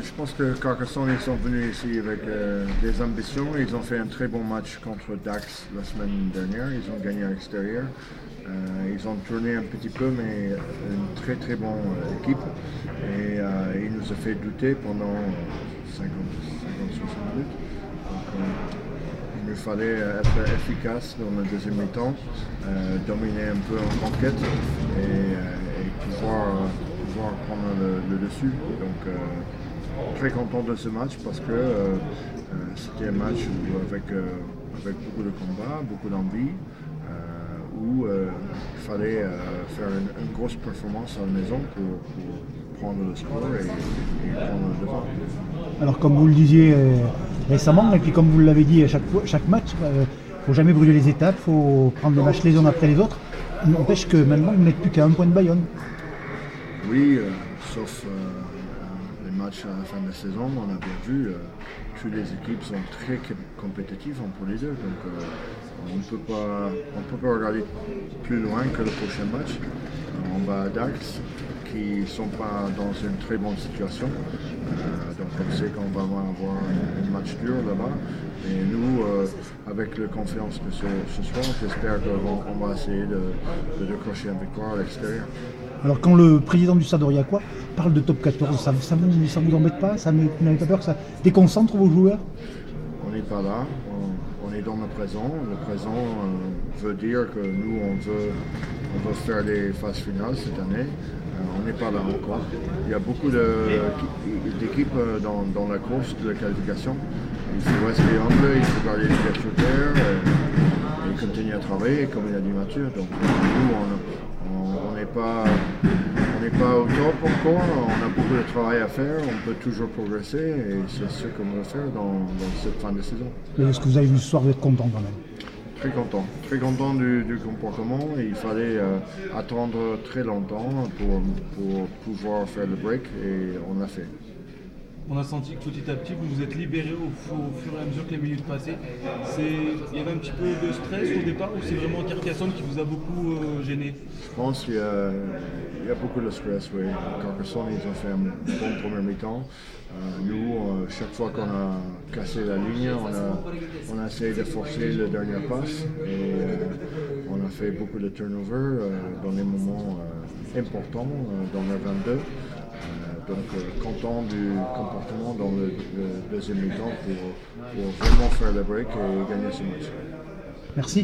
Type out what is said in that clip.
Je pense que Carcassonne, ils sont venus ici avec des ambitions. Ils ont fait un très bon match contre Dax la semaine dernière. Ils ont gagné à l'extérieur. Ils ont tourné un petit peu, mais une très très bonne équipe. Et il nous a fait douter pendant 50-60 minutes. Donc, il nous fallait être efficace dans le deuxième mi-temps, dominer un peu en conquête et pouvoir prendre le dessus. Donc, très content de ce match parce que c'était un match avec beaucoup de combats, beaucoup d'envie, où il fallait faire une grosse performance à la maison pour prendre le score et prendre le devant. Alors comme vous le disiez récemment, et puis comme vous l'avez dit à chaque match, il ne faut jamais brûler les étapes, il faut prendre les matchs les uns après les autres. Il n'empêche que maintenant, vous n'êtes plus qu'à un point de Bayonne. Oui, sauf les matchs à la fin de la saison, on a bien vu, toutes les équipes sont très compétitives entre les deux. Donc on ne peut pas regarder plus loin que le prochain match. On va à Dax, qui ne sont pas dans une très bonne situation. Donc on sait qu'on va avoir un match dur là-bas. Et nous, avec la confiance que ce soir, j'espère qu'on va essayer de décrocher une victoire à l'extérieur. Alors quand le président du Stade Aurillacois parle de top 14, ça vous embête pas? Vous n'avez pas peur que ça déconcentre vos joueurs? On n'est pas là, on est dans le présent. Le présent veut dire que nous, on veut faire les phases finales cette année. On n'est pas là encore. Il y a beaucoup d'équipes dans la course de la qualification. Il faut rester humble, il faut garder les pieds sur terre et continuer à travailler, comme il a dit Mathieu. Donc nous, on n'est pas au top encore, on a beaucoup de travail à faire, on peut toujours progresser et c'est ce qu'on va faire dans cette fin de saison. Et ce que vous avez vu ce soir, vous êtes content quand même? Très content du comportement. Il fallait attendre très longtemps pour pouvoir faire le break et on l'a fait. On a senti que petit à petit vous vous êtes libéré au fur et à mesure que les minutes passaient. Il y avait un petit peu de stress au départ ou c'est vraiment Carcassonne qui vous a beaucoup gêné? Je pense qu'il y a beaucoup de stress, oui. Carcassonne, ils ont fait un bon premier mi-temps. Nous, chaque fois qu'on a cassé la ligne, on a essayé de forcer la dernière passe et on a fait beaucoup de turnover dans les moments importants dans le 22. Donc content du comportement dans le deuxième mi-temps pour vraiment faire le break et gagner ce match. Merci.